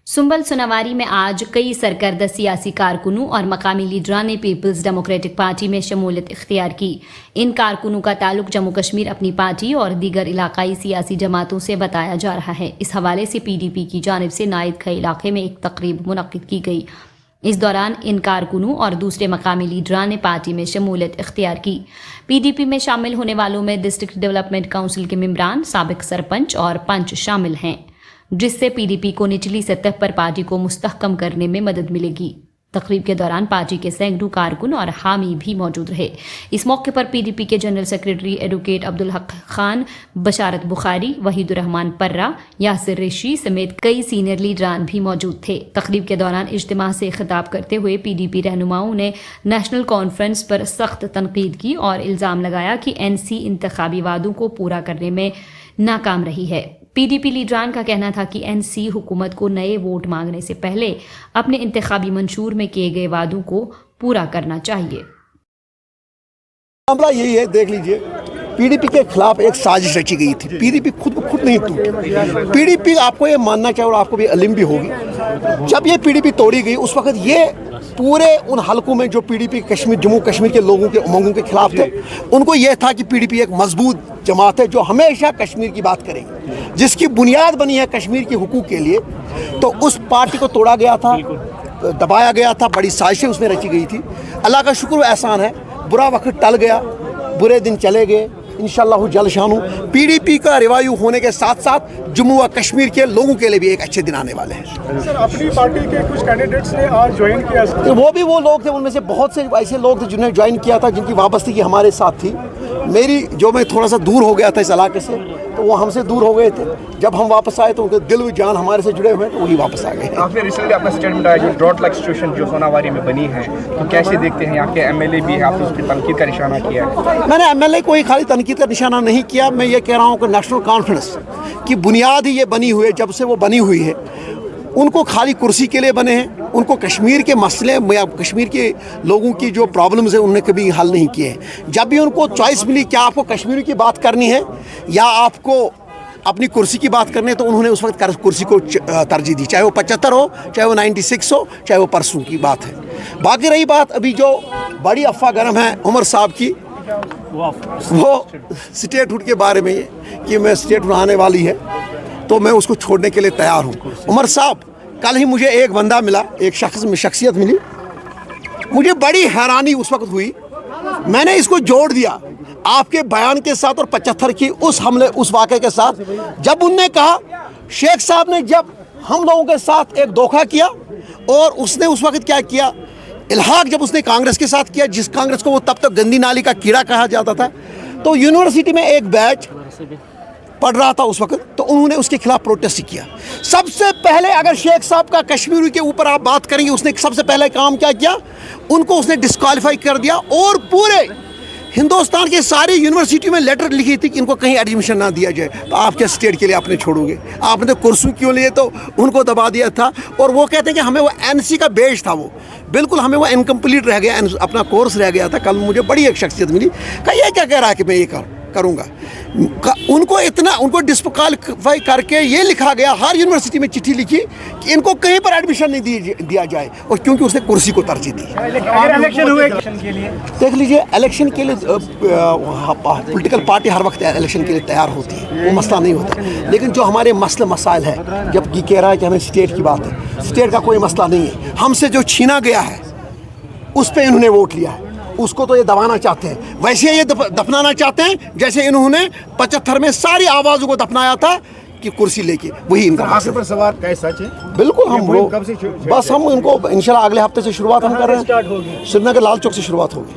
सुंबल सुनावारी में आज कई सरकर्दा सियासी कारकुनों और मकामी लीडरान ने पीपल्स डेमोक्रेटिक पार्टी में शमूलियत इख्तियार की। इन कारकुनों का ताल्लुक जम्मू कश्मीर अपनी पार्टी और दीगर इलाकाई सियासी जमातों से बताया जा रहा है। इस हवाले से पीडीपी की जानिब से नाइद खै इलाके में एक तकरीब मुनक्किद की गई। इस दौरान इन कारकुनों और दूसरे मकामी लीडरान ने पार्टी में शमूलियत इख्तियार की। पीडीपी में शामिल होने वालों में डिस्ट्रिक्ट डेवलपमेंट काउंसिल के मेंबरान, साबिक सरपंच और पंच शामिल हैं, जिससे पीडीपी को निचली सतह पर पार्टी को मुस्तहकम करने में मदद मिलेगी। तकरीब के दौरान पार्टी के सैकड़ों कारकुन और हामी भी मौजूद रहे। इस मौके पर पीडीपी के general secretary advocate Abdul Haq Khan, बशारत बुखारी, वहीदुर रहमान पर्रा, यासिर रिशी समेत कई सीनियर लीडरान भी मौजूद थे। तकरीब के दौरान इज्तिमा से खिताब करते हुए पीडीपी रहनुमाओं ने नेशनल कॉन्फ्रेंस पर सख्त तनकीद की और इल्ज़ाम लगाया कि एनसी इंतखाबी वादों को पूरा करने में नाकाम रही है। पीडीपी लीडरान का कहना था कि एनसी हुकूमत को नए वोट मांगने से पहले अपने इंतखाबी मंशूर में किए गए वादों को पूरा करना चाहिए। मामला यही है, देख लीजिए, पीडीपी के खिलाफ एक साजिश रची गई थी। पीडीपी खुद ब खुद नहीं टूटी। पीडीपी, आपको ये मानना चाहिए और आपको भी इल्म भी होगी, जब ये पीडीपी तोड़ी गई उस वक्त ये पूरे उन हलकों में जो पीडीपी कश्मीर जम्मू कश्मीर के लोगों के उमंगों के खिलाफ थे, उनको यह था कि पीडीपी एक मजबूत जमात है जो हमेशा कश्मीर की बात करेगी, जिसकी बुनियाद बनी है कश्मीर के हुकूक के लिए। तो उस पार्टी को तोड़ा गया था, दबाया गया था, बड़ी साजिशें उसमें रची गई थी। अल्लाह का शुक्र व एहसान है, बुरा वक्त टल गया, बुरे दिन चले गए। इंशाअल्लाह जल्द शानू पीडीपी का रिवायू होने के साथ साथ जम्मू व कश्मीर के लोगों के लिए भी एक अच्छे दिन आने वाले हैं। सर, अपनी पार्टी के कुछ कैंडिडेट्स ने आज ज्वाइन किया। तो वो लोग थे, उनमें से बहुत से ऐसे लोग थे जिन्होंने ज्वाइन किया था, जिनकी वाबस्तगी हमारे साथ थी। मैं थोड़ा सा दूर हो गया था इस इलाके से, तो वो हमसे दूर हो गए थे। जब हम वापस आए तो उनके दिल व जान हमारे से जुड़े हुए, तो वही वापस आ गए। आपने रिसेंटली अपना स्टेटमेंट आया जो ड्रॉट लाइक सिचुएशन जो सोनावारी में बनी है, तो कैसे देखते हैं? यहाँ के एमएलए भी है, आपने उसकी तनकीद का निशाना किया है। मैंने एमएलए को ही खाली तनकीद का निशाना नहीं किया, मैं ये कह रहा हूँ कि नेशनल कॉन्फ्रेंस की बुनियाद ही ये बनी हुई है। जब से वो बनी हुई है, उनको खाली कुर्सी के लिए बने हैं, उनको कश्मीर के मसले या कश्मीर के लोगों की जो प्रॉब्लम्स हैं उन्होंने कभी हल नहीं किए हैं। जब भी उनको चॉइस मिली क्या आपको कश्मीर की बात करनी है या आपको अपनी कुर्सी की बात करनी है, तो उन्होंने उस वक्त कुर्सी को तरजीह दी, चाहे वो 75 हो, चाहे वो 96 हो, चाहे वो परसों की बात है। बाकी रही बात अभी जो बड़ी अफवाह गर्म है उमर साहब की, वो स्टेटहुड के बारे में कि मैं स्टेटहुड आने वाली है, तो मैं उसको छोड़ने के लिए तैयार हूँ। उमर साहब, कल ही मुझे एक बंदा मिला, एक शख्सियत मिली, मुझे बड़ी हैरानी उस वक्त हुई। मैंने इसको जोड़ दिया आपके बयान के साथ और 75 की उस वाक़े के साथ, जब उनने कहा शेख साहब ने जब हम लोगों के साथ एक धोखा किया और उसने उस वक्त क्या किया, इल्हाक जब उसने कांग्रेस के साथ किया, जिस कांग्रेस को वो तब तक गंदी नाली का कीड़ा कहा जाता था, तो यूनिवर्सिटी में एक बैच पढ़ रहा था उस वक्त, तो उन्होंने उसके खिलाफ प्रोटेस्ट किया। सबसे पहले अगर शेख साहब का कश्मीर के ऊपर आप बात करेंगे, उसने सबसे पहले काम क्या किया, उनको उसने डिस्क्वालीफाई कर दिया और पूरे हिंदुस्तान के सारी यूनिवर्सिटी में लेटर लिखी थी कि इनको कहीं एडमिशन ना दिया जाए। तो आप क्या स्टेट के लिए आपने छोड़ोगे? आपने तो कुर्सी क्यों लिए, तो उनको दबा दिया था। और वो कहते हैं कि हमें वो एनसी का बेच था, वो बिल्कुल हमें वो इनकम्प्लीट रह गया, अपना कोर्स रह गया था। कल मुझे बड़ी एक शख्सियत मिली, कहा ये क्या कह रहा है कि मैं ये करूँगा। उनको डिस्क्वालीफाई करके ये लिखा गया, हर यूनिवर्सिटी में चिट्ठी लिखी कि इनको कहीं पर एडमिशन नहीं दिया जाए, और क्योंकि उसने कुर्सी को तरजीह दी। इलेक्शन हुए के लिए देख लीजिए, इलेक्शन के लिए पॉलिटिकल पार्टी हर वक्त इलेक्शन के लिए तैयार होती है, वो मसला नहीं होता। लेकिन जो हमारे मसले मसाइल है, जब ये कह रहा है कि हमें स्टेट की बात है, स्टेट का कोई मसला नहीं है। हमसे जो छीना गया है उस पर इन्होंने वोट लिया है, उसको तो ये दबाना चाहते हैं, वैसे ये दफनाना चाहते हैं जैसे इन्होंने 75 में सारी आवाज़ों को दफनाया था कि कुर्सी लेके। वही इनका पर सवाल क्या सच है? बिल्कुल, हम इनको इंशाल्लाह अगले हफ्ते से शुरुआत हम कर रहे हैं। श्रीनगर लाल चौक से शुरुआत होगी।